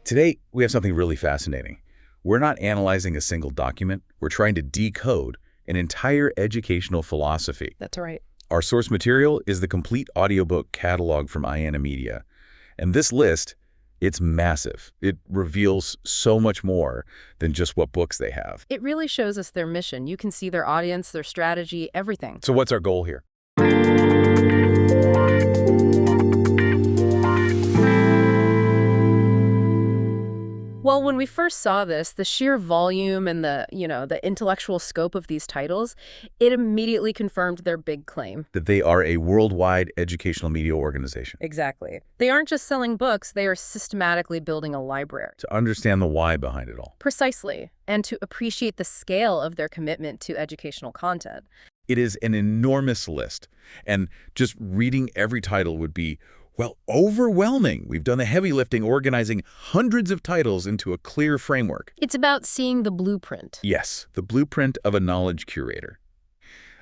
Today, we have something really fascinating. We're not analyzing a single document. We're trying to decode an entire educational philosophy. That's right. Our source material is the complete audiobook catalog from Ayeneh Media. And this list, it's massive. It reveals so much more than just what books they have. It really shows us their mission. You can see their audience, their strategy, everything. So what's our goal here? Well, when we first saw this, the sheer volume and the intellectual scope of these titles, it immediately confirmed their big claim. That they are a worldwide educational media organization. Exactly. They aren't just selling books, they are systematically building a library. To understand the why behind it all. Precisely. And to appreciate the scale of their commitment to educational content. It is an enormous list. And just reading every title would be, well, overwhelming. We've done the heavy lifting, organizing hundreds of titles into a clear framework. It's about seeing the blueprint. Yes, the blueprint of a knowledge curator.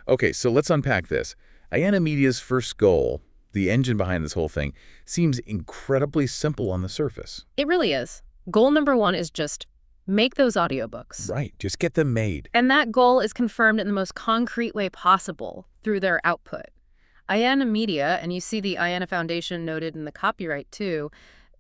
Okay, so let's unpack this. Ayeneh Media's first goal, the engine behind this whole thing, seems incredibly simple on the surface. It really is. Goal number one is just make those audiobooks. Right, just get them made. And that goal is confirmed in the most concrete way possible through their output. Ayeneh Media, and you see the Ayeneh Foundation noted in the copyright too,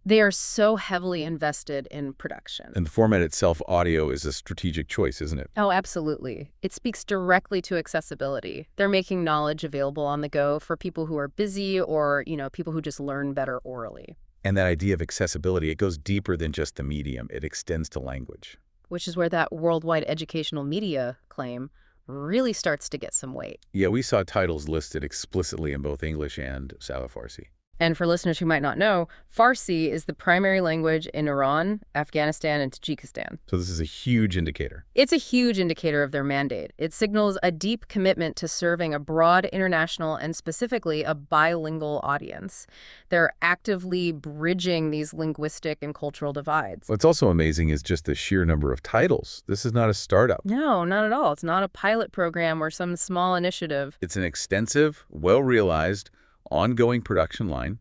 they are so heavily invested in production. And the format itself, audio, is a strategic choice, isn't it? Oh, absolutely. It speaks directly to accessibility. They're making knowledge available on the go for people who are busy or, people who just learn better orally. And that idea of accessibility, it goes deeper than just the medium. It extends to language. Which is where that worldwide educational media claim really starts to get some weight. Yeah, we saw titles listed explicitly in both English and Farsi. And for listeners who might not know, Farsi is the primary language in Iran, Afghanistan, and Tajikistan. So this is a huge indicator. It's a huge indicator of their mandate. It signals a deep commitment to serving a broad international and specifically a bilingual audience. They're actively bridging these linguistic and cultural divides. What's also amazing is just the sheer number of titles. This is not a startup. No, not at all. It's not a pilot program or some small initiative. It's an extensive, well-realized, ongoing production line.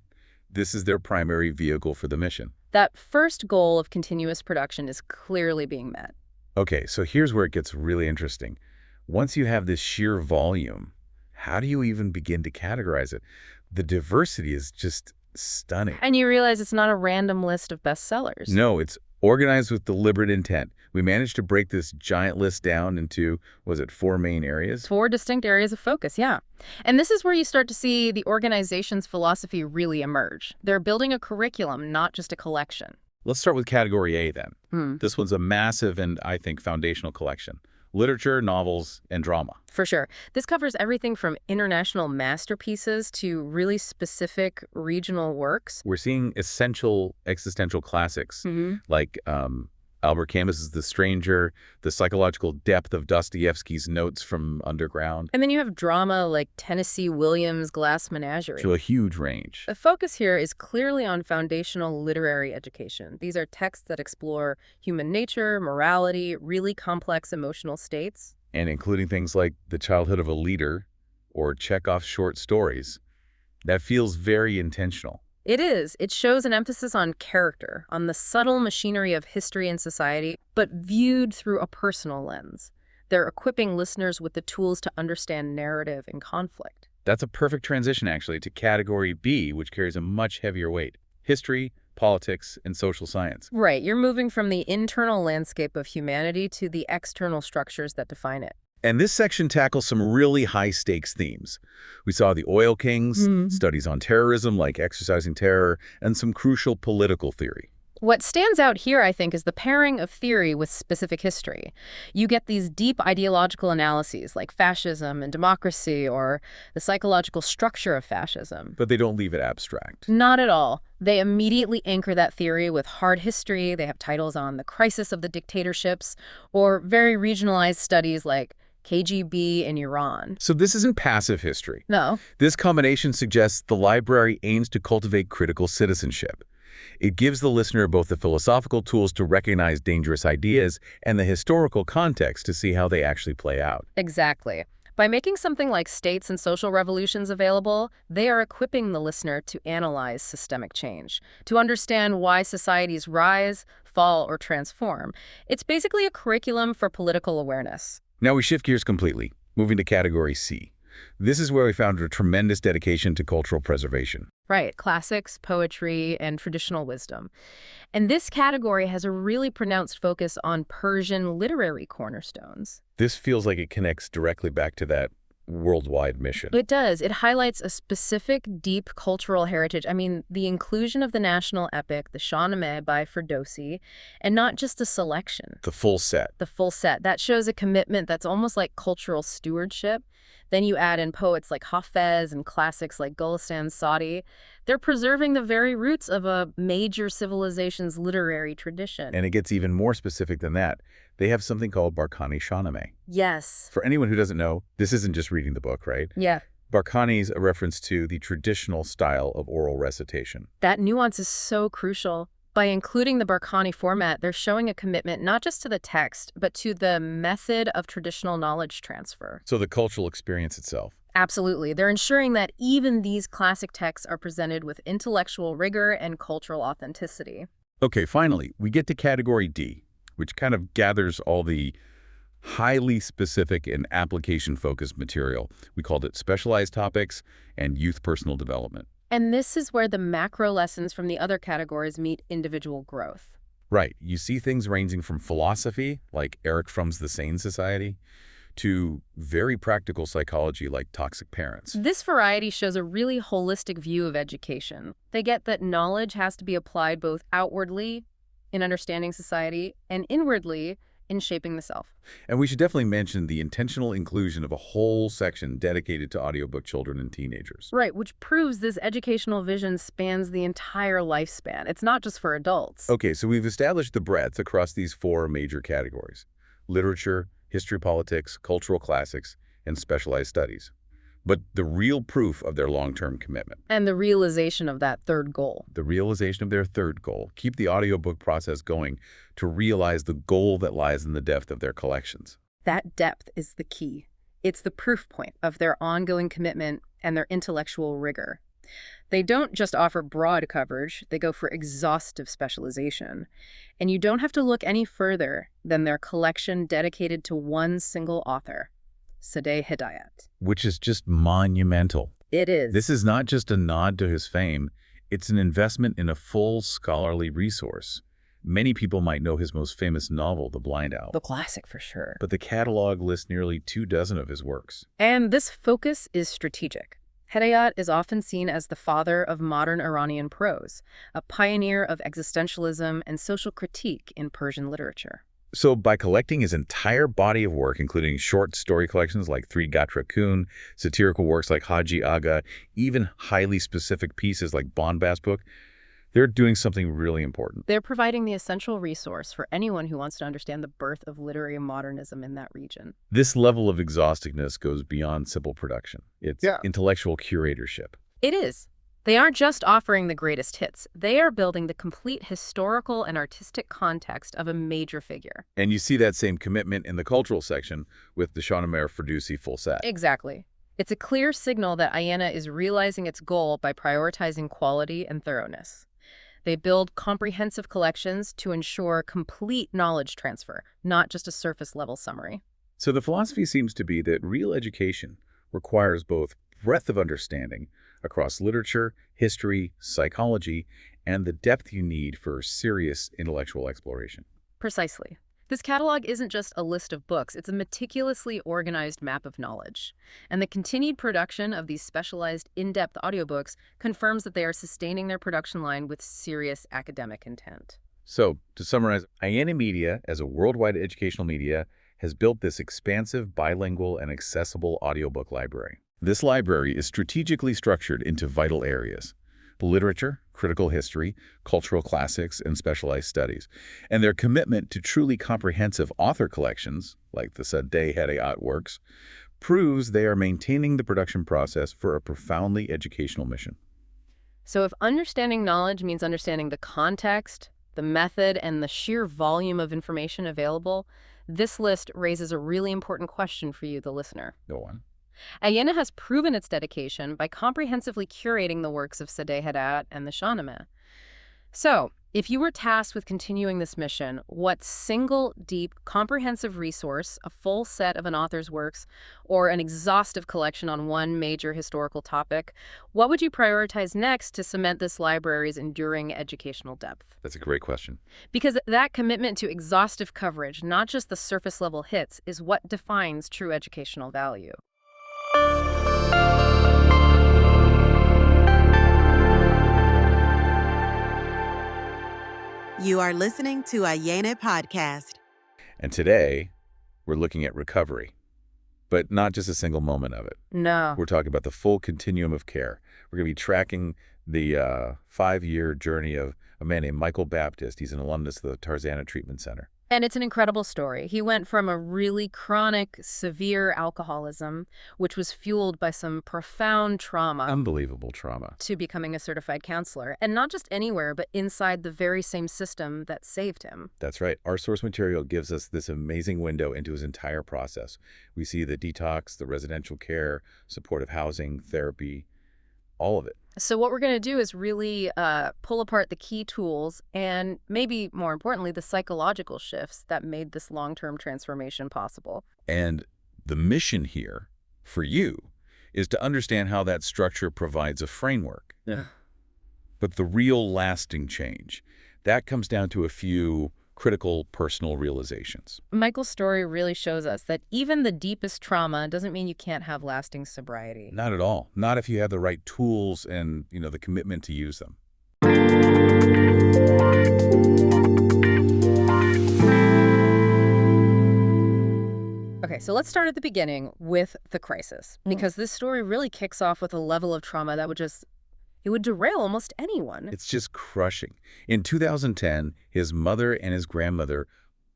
This is their primary vehicle for the mission. That first goal of continuous production is clearly being met. Okay, so here's where it gets really interesting. Once you have this sheer volume, how do you even begin to categorize it? The diversity is just stunning. And you realize it's not a random list of bestsellers. No, it's organized with deliberate intent. We managed to break this giant list down into, was it 4 main areas? 4 distinct areas of focus, yeah. And this is where you start to see the organization's philosophy really emerge. They're building a curriculum, not just a collection. Let's start with category A then. This one's a massive and, I think, foundational collection. Literature, novels, and drama. For sure. This covers everything from international masterpieces to really specific regional works. We're seeing essential existential classics like Albert Camus's The Stranger, the psychological depth of Dostoevsky's Notes from Underground. And then you have drama like Tennessee Williams' Glass Menagerie. To a huge range. The focus here is clearly on foundational literary education. These are texts that explore human nature, morality, really complex emotional states. And including things like The Childhood of a Leader or Chekhov's short stories. That feels very intentional. It is. It shows an emphasis on character, on the subtle machinery of history and society, but viewed through a personal lens. They're equipping listeners with the tools to understand narrative and conflict. That's a perfect transition, actually, to category B, which carries a much heavier weight. History, politics, and social science. Right. You're moving from the internal landscape of humanity to the external structures that define it. And this section tackles some really high-stakes themes. We saw the oil kings, studies on terrorism like Exercising Terror, and some crucial political theory. What stands out here, I think, is the pairing of theory with specific history. You get these deep ideological analyses like fascism and democracy or the psychological structure of fascism. But they don't leave it abstract. Not at all. They immediately anchor that theory with hard history. They have titles on the crisis of the dictatorships or very regionalized studies like KGB in Iran. So this isn't passive history. No. This combination suggests the library aims to cultivate critical citizenship. It gives the listener both the philosophical tools to recognize dangerous ideas and the historical context to see how they actually play out. Exactly. By making something like states and social revolutions available, they are equipping the listener to analyze systemic change, to understand why societies rise, fall, or transform. It's basically a curriculum for political awareness. Now we shift gears completely, moving to category C. This is where we found a tremendous dedication to cultural preservation. Right, classics, poetry, and traditional wisdom. And this category has a really pronounced focus on Persian literary cornerstones. This feels like it connects directly back to that worldwide mission. It does. It highlights a specific, deep cultural heritage. I mean, the inclusion of the national epic, the Shahnameh by Ferdowsi, and not just a selection. The full set. The full set. That shows a commitment that's almost like cultural stewardship. Then you add in poets like Hafez and classics like Gulistan Sadi. They're preserving the very roots of a major civilization's literary tradition. And it gets even more specific than that. They have something called Barkhani Shahnameh. Yes. For anyone who doesn't know, this isn't just reading the book, right? Yeah. Barkhani is a reference to the traditional style of oral recitation. That nuance is so crucial. By including the Barkhani format, they're showing a commitment not just to the text, but to the method of traditional knowledge transfer. So the cultural experience itself. Absolutely. They're ensuring that even these classic texts are presented with intellectual rigor and cultural authenticity. Okay, finally, we get to category D, which kind of gathers all the highly specific and application-focused material. We called it specialized topics and youth personal development. And this is where the macro lessons from the other categories meet individual growth. Right. You see things ranging from philosophy, like Erich Fromm's The Sane Society, to very practical psychology like Toxic Parents. This variety shows a really holistic view of education. They get that knowledge has to be applied both outwardly in understanding society and inwardly in shaping the self. And we should definitely mention the intentional inclusion of a whole section dedicated to audiobook children and teenagers. Right, which proves this educational vision spans the entire lifespan. It's not just for adults. Okay, so we've established the breadth across these four major categories: literature, history, politics, cultural classics, and specialized studies. But the real proof of their long-term commitment. And the realization of that third goal. The realization of their third goal. Keep the audiobook process going to realize the goal that lies in the depth of their collections. That depth is the key. It's the proof point of their ongoing commitment and their intellectual rigor. They don't just offer broad coverage, they go for exhaustive specialization. And you don't have to look any further than their collection dedicated to one single author, Sadeh Hidayat. Which is just monumental. It is. This is not just a nod to his fame, it's an investment in a full scholarly resource. Many people might know his most famous novel, The Blind Owl. The classic for sure. But the catalog lists nearly 24 of his works. And this focus is strategic. Hidayat is often seen as the father of modern Iranian prose, a pioneer of existentialism and social critique in Persian literature. So by collecting his entire body of work, including short story collections like Three Gatra Kun, satirical works like Haji Aga, even highly specific pieces like Bombast Book, they're doing something really important. They're providing the essential resource for anyone who wants to understand the birth of literary modernism in that region. This level of exhaustiveness goes beyond simple production. It's intellectual curatorship. It is. They aren't just offering the greatest hits. They are building the complete historical and artistic context of a major figure. And you see that same commitment in the cultural section with the Shahnameh Ferdowsi full set. Exactly. It's a clear signal that Ayeneh is realizing its goal by prioritizing quality and thoroughness. They build comprehensive collections to ensure complete knowledge transfer, not just a surface-level summary. So the philosophy seems to be that real education requires both breadth of understanding across literature, history, psychology, and the depth you need for serious intellectual exploration. Precisely. This catalog isn't just a list of books, it's a meticulously organized map of knowledge. And the continued production of these specialized, in-depth audiobooks confirms that they are sustaining their production line with serious academic intent. So, to summarize, Ayeneh Media, as a worldwide educational media, has built this expansive, bilingual, and accessible audiobook library. This library is strategically structured into vital areas: literature, critical history, cultural classics, and specialized studies. And their commitment to truly comprehensive author collections, like the Sadeh Hidayat works, proves they are maintaining the production process for a profoundly educational mission. So if understanding knowledge means understanding the context, the method, and the sheer volume of information available, This list raises a really important question for you, the listener. Go on. Ayeneh has proven its dedication by comprehensively curating the works of Sadeh Haddad and the Shahnameh. So, if you were tasked with continuing this mission, what single, deep, comprehensive resource, a full set of an author's works, or an exhaustive collection on one major historical topic, what would you prioritize next to cement this library's enduring educational depth? That's a great question. Because that commitment to exhaustive coverage, not just the surface-level hits, is what defines true educational value. You are listening to Ayeneh podcast. And today, we're looking at recovery, but not just a single moment of it. No. We're talking about the full continuum of care. We're going to be tracking the 5-year journey of a man named Michael Baptist. He's an alumnus of the Tarzana Treatment Center. And it's an incredible story. He went from a really chronic, severe alcoholism, which was fueled by some profound trauma. Unbelievable trauma. To becoming a certified counselor. And not just anywhere, but inside the very same system that saved him. That's right. Our source material gives us this amazing window into his entire process. We see the detox, the residential care, supportive housing, therapy, all of it. So what we're going to do is really pull apart the key tools and maybe more importantly, the psychological shifts that made this long-term transformation possible. And the mission here for you is to understand how that structure provides a framework. Yeah. But the real lasting change, that comes down to a few critical personal realizations. Michael's story really shows us that even the deepest trauma doesn't mean you can't have lasting sobriety. Not at all. Not if you have the right tools and, the commitment to use them. Okay, so let's start at the beginning with the crisis, because this story really kicks off with a level of trauma that it would derail almost anyone. It's just crushing. In 2010, his mother and his grandmother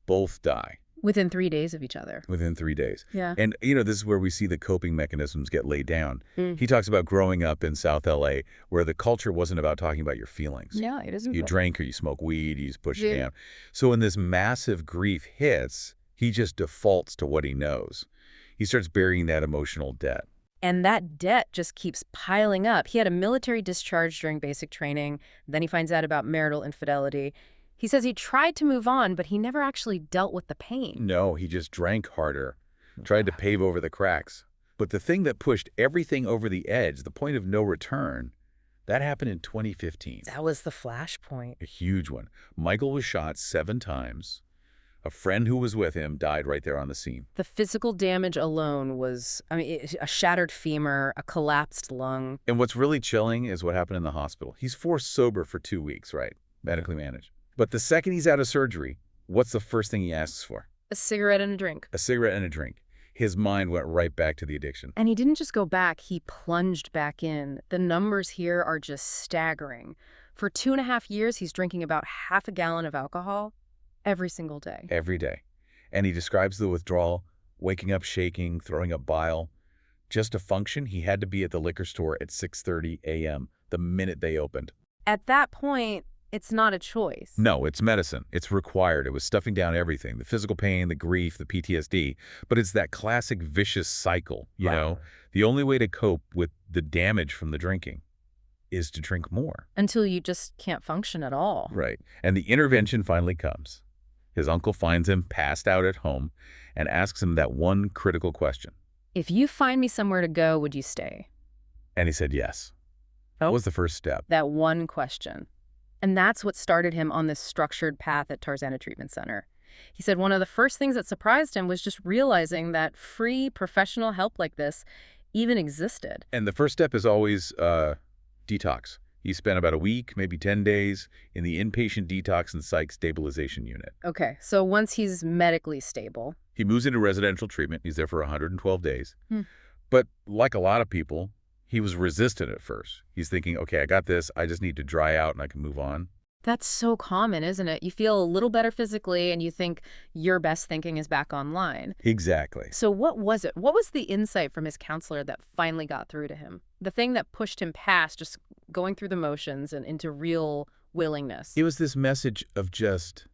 both die. Within 3 days of each other. Within 3 days. Yeah. And, this is where we see the coping mechanisms get laid down. He talks about growing up in South LA where the culture wasn't about talking about your feelings. Yeah, it isn't. You drank or you smoke weed, you just push it Yeah. down. So when this massive grief hits, he just defaults to what he knows. He starts burying that emotional debt. And that debt just keeps piling up. He had a military discharge during basic training. Then he finds out about marital infidelity. He says he tried to move on, but he never actually dealt with the pain. No, he just drank harder, tried to pave over the cracks. But the thing that pushed everything over the edge, the point of no return, that happened in 2015. That was the flashpoint. A huge one. Michael was shot 7 times. A friend who was with him died right there on the scene. The physical damage alone was, a shattered femur, a collapsed lung. And what's really chilling is what happened in the hospital. He's forced sober for 2 weeks, right? Medically managed. But the second he's out of surgery, what's the first thing he asks for? A cigarette and a drink. A cigarette and a drink. His mind went right back to the addiction. And he didn't just go back, he plunged back in. The numbers here are just staggering. For 2.5 years, he's drinking about half a gallon of alcohol. Every single day. Every day. And he describes the withdrawal, waking up shaking, throwing up bile. Just to function, he had to be at the liquor store at 6:30 a.m. the minute they opened. At that point, it's not a choice. No, it's medicine. It's required. It was stuffing down everything, the physical pain, the grief, the PTSD. But it's that classic vicious cycle, you know? The only way to cope with the damage from the drinking is to drink more. Until you just can't function at all. Right. And the intervention finally comes. His uncle finds him passed out at home and asks him that one critical question. If you find me somewhere to go, would you stay? And he said yes. That was the first step. That one question. And that's what started him on this structured path at Tarzana Treatment Center. He said one of the first things that surprised him was just realizing that free professional help like this even existed. And the first step is always detox. He spent about a week, maybe 10 days, in the inpatient detox and psych stabilization unit. Okay, so once he's medically stable. He moves into residential treatment. He's there for 112 days. But like a lot of people, he was resistant at first. He's thinking, okay, I got this. I just need to dry out and I can move on. That's so common, isn't it? You feel a little better physically and you think your best thinking is back online. Exactly. So what was it? What was the insight from his counselor that finally got through to him? The thing that pushed him past just going through the motions and into real willingness? It was this message of just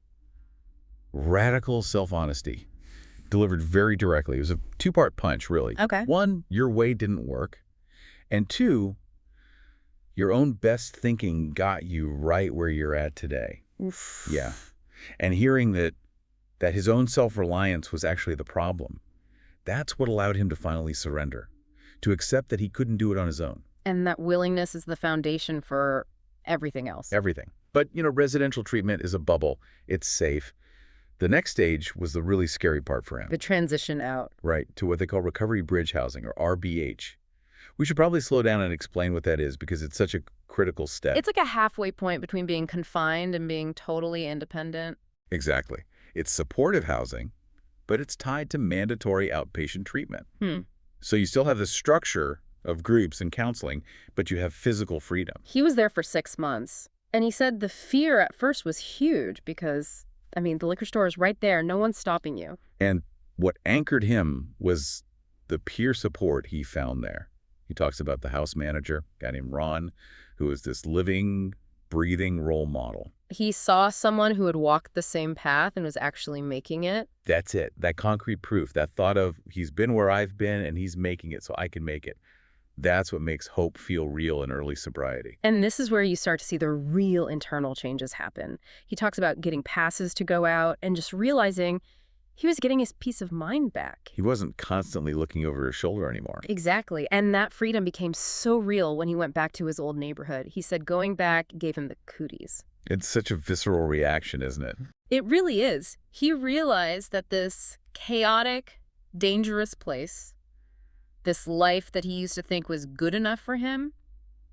radical self-honesty. Delivered very directly. It was a two-part punch, really. Okay. One, your way didn't work. And two, your own best thinking got you right where you're at today. Oof. Yeah. And hearing that his own self-reliance was actually the problem, that's what allowed him to finally surrender, to accept that he couldn't do it on his own. And that willingness is the foundation for everything else. Everything. But, residential treatment is a bubble. It's safe. The next stage was the really scary part for him. The transition out. Right, to what they call recovery bridge housing, or RBH. We should probably slow down and explain what that is because it's such a critical step. It's like a halfway point between being confined and being totally independent. Exactly. It's supportive housing, but it's tied to mandatory outpatient treatment. So you still have the structure of groups and counseling, but you have physical freedom. He was there for 6 months, and he said the fear at first was huge because, the liquor store is right there. No one's stopping you. And what anchored him was the peer support he found there. He talks about the house manager, a guy named Ron, who is this living, breathing role model. He saw someone who had walked the same path and was actually making it. That's it. That concrete proof, that thought of he's been where I've been and he's making it so I can make it. That's what makes hope feel real in early sobriety. And this is where you start to see the real internal changes happen. He talks about getting passes to go out and just realizing he was getting his peace of mind back. He wasn't constantly looking over his shoulder anymore. Exactly. And that freedom became so real when he went back to his old neighborhood. He said going back gave him the cooties. It's such a visceral reaction, isn't it? It really is. He realized that this chaotic, dangerous place, this life that he used to think was good enough for him,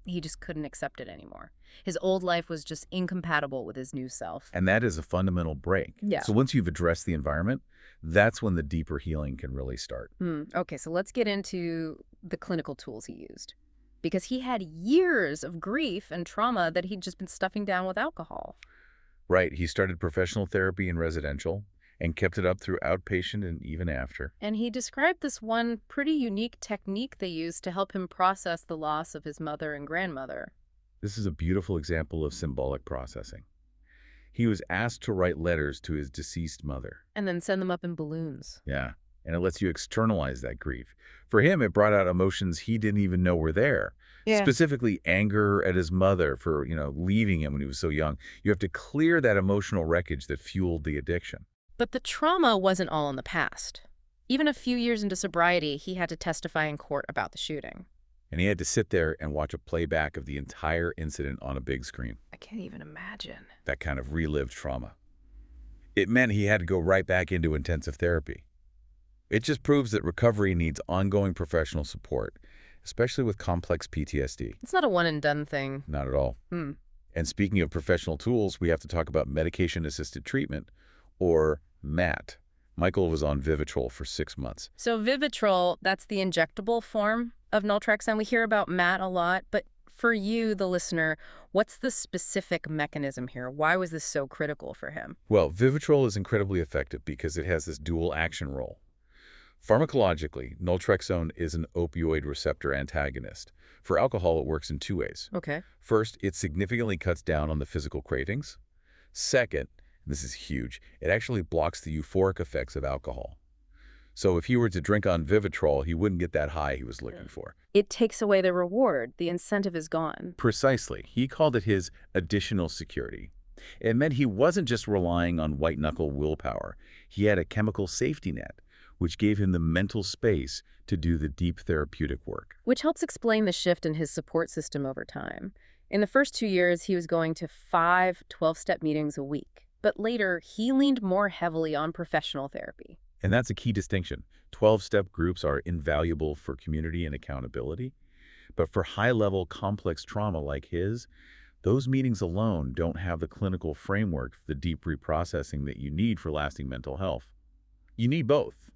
he just couldn't accept it anymore. His old life was just incompatible with his new self. And that is a fundamental break. Yeah. So once you've addressed the environment, that's when the deeper healing can really start. Okay, so let's get into the clinical tools he used. Because he had years of grief and trauma that he'd just been stuffing down with alcohol. Right. He started professional therapy in residential and kept it up through outpatient and even after. And he described this one pretty unique technique they used to help him process the loss of his mother and grandmother. This is a beautiful example of symbolic processing. He was asked to write letters to his deceased mother. And then send them up in balloons. Yeah. And it lets you externalize that grief. For him, it brought out emotions he didn't even know were there. Yeah. Specifically anger at his mother for, leaving him when he was so young. You have to clear that emotional wreckage that fueled the addiction. But the trauma wasn't all in the past. Even a few years into sobriety, he had to testify in court about the shooting. And he had to sit there and watch a playback of the entire incident on a big screen. I can't even imagine. That kind of relived trauma. It meant he had to go right back into intensive therapy. It just proves that recovery needs ongoing professional support, especially with complex PTSD. It's not a one-and-done thing. Not at all. And speaking of professional tools, we have to talk about medication-assisted treatment, or MAT. Michael was on Vivitrol for 6 months. So Vivitrol, that's the injectable form of naltrexone. We hear about MAT a lot, but for you, the listener, what's the specific mechanism here? Why was this so critical for him? Well, Vivitrol is incredibly effective because it has this dual action role. Pharmacologically, naltrexone is an opioid receptor antagonist. For alcohol, it works in 2 ways. Okay. First, it significantly cuts down on the physical cravings. Second, this is huge, it actually blocks the euphoric effects of alcohol. So if he were to drink on Vivitrol, he wouldn't get that high he was looking for. It takes away the reward. The incentive is gone. Precisely. He called it his additional security. It meant he wasn't just relying on white-knuckle willpower. He had a chemical safety net, which gave him the mental space to do the deep therapeutic work. Which helps explain the shift in his support system over time. In the first 2 years, he was going to 5 12-step meetings a week. But later, he leaned more heavily on professional therapy. And that's a key distinction. 12-step groups are invaluable for community and accountability. But for high-level complex trauma like his, those meetings alone don't have the clinical framework for the deep reprocessing that you need for lasting mental health. You need both,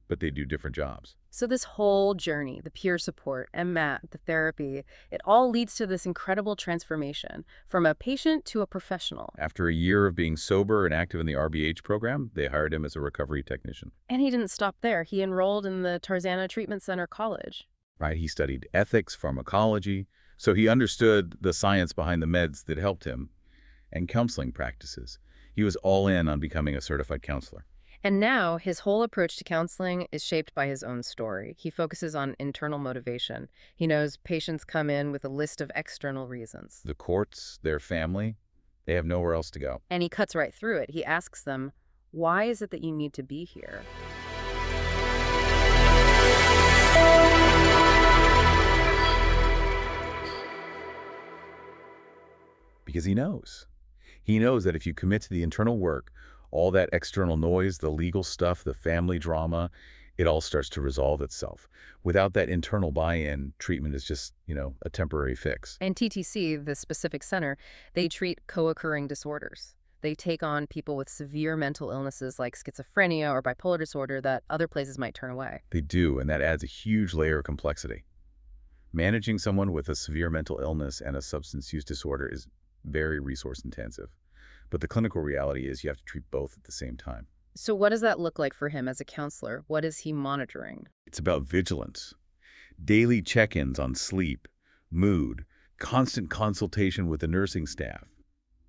but they do different jobs. So this whole journey, the peer support, MAT, the therapy, it all leads to this incredible transformation from a patient to a professional. After a year of being sober and active in the RBH program, they hired him as a recovery technician. And he didn't stop there. He enrolled in the Tarzana Treatment Center College. Right, he studied ethics, pharmacology, so he understood the science behind the meds that helped him, and counseling practices. He was all in on becoming a certified counselor. And now, his whole approach to counseling is shaped by his own story. He focuses on internal motivation. He knows patients come in with a list of external reasons. The courts, their family, they have nowhere else to go. And he cuts right through it. He asks them, why is it that you need to be here? Because he knows. He knows that if you commit to the internal work, all that external noise, the legal stuff, the family drama, it all starts to resolve itself. Without that internal buy-in, treatment is just, a temporary fix. And TTC, the specific center, they treat co-occurring disorders. They take on people with severe mental illnesses like schizophrenia or bipolar disorder that other places might turn away. They do, and that adds a huge layer of complexity. Managing someone with a severe mental illness and a substance use disorder is very resource intensive. But the clinical reality is you have to treat both at the same time. So what does that look like for him as a counselor? What is he monitoring? It's about vigilance, daily check-ins on sleep, mood, constant consultation with the nursing staff,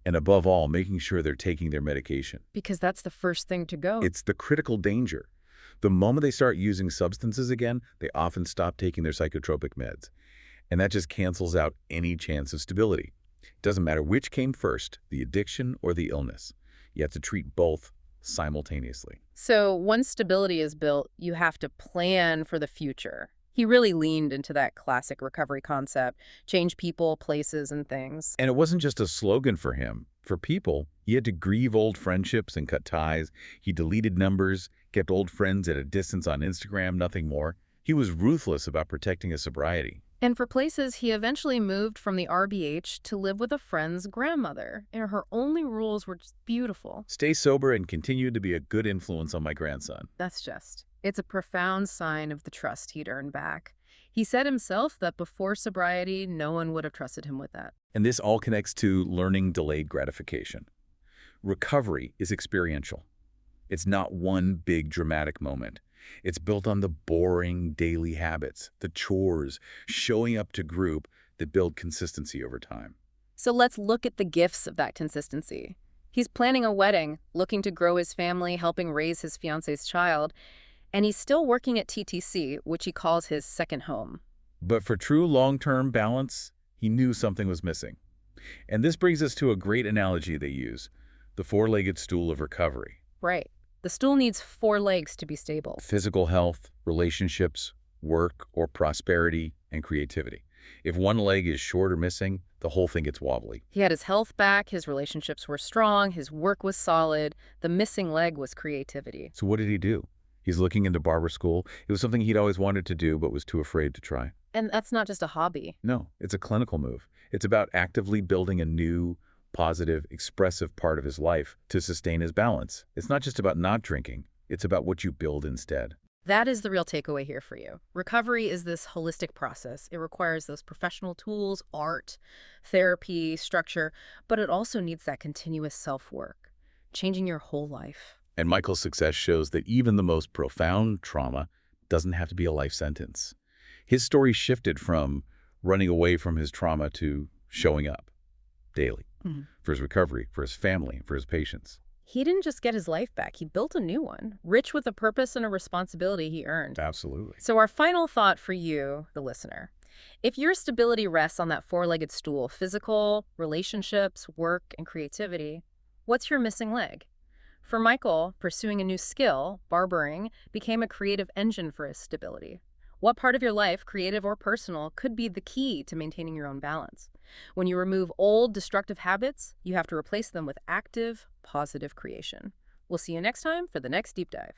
and above all, making sure they're taking their medication. Because that's the first thing to go. It's the critical danger. The moment they start using substances again, they often stop taking their psychotropic meds. And that just cancels out any chance of stability. It doesn't matter which came first, the addiction or the illness. You have to treat both simultaneously. So once stability is built, you have to plan for the future. He really leaned into that classic recovery concept, change people, places, and things. And it wasn't just a slogan for him. For people, he had to grieve old friendships and cut ties. He deleted numbers, kept old friends at a distance on Instagram, nothing more. He was ruthless about protecting his sobriety. And for places, he eventually moved from the RBH to live with a friend's grandmother. And her only rules were just beautiful. Stay sober and continue to be a good influence on my grandson. It's a profound sign of the trust he'd earned back. He said himself that before sobriety, no one would have trusted him with that. And this all connects to learning delayed gratification. Recovery is experiential. It's not one big dramatic moment. It's built on the boring daily habits, the chores, showing up to group that build consistency over time. So let's look at the gifts of that consistency. He's planning a wedding, looking to grow his family, helping raise his fiance's child, and he's still working at TTC, which he calls his second home. But for true long-term balance, he knew something was missing. And this brings us to a great analogy they use, the four-legged stool of recovery. Right. The stool needs 4 legs to be stable. Physical health, relationships, work or prosperity, and creativity. If one leg is short or missing, the whole thing gets wobbly. He had his health back, his relationships were strong, his work was solid. The missing leg was creativity. So what did he do? He's looking into barber school. It was something he'd always wanted to do but was too afraid to try. And that's not just a hobby. No, it's a clinical move. It's about actively building a new, positive, expressive part of his life to sustain his balance. It's not just about not drinking. It's about what you build instead. That is the real takeaway here for you. Recovery is this holistic process. It requires those professional tools, art, therapy, structure, but it also needs that continuous self-work, changing your whole life. And Michael's success shows that even the most profound trauma doesn't have to be a life sentence. His story shifted from running away from his trauma to showing up daily for his recovery, for his family, for his patients. He didn't just get his life back. He built a new one, rich with a purpose and a responsibility he earned. Absolutely. So our final thought for you, the listener, if your stability rests on that four-legged stool, physical, relationships, work, and creativity, what's your missing leg? For Michael, pursuing a new skill, barbering, became a creative engine for his stability. What part of your life, creative or personal, could be the key to maintaining your own balance? When you remove old, destructive habits, you have to replace them with active, positive creation. We'll see you next time for the next deep dive.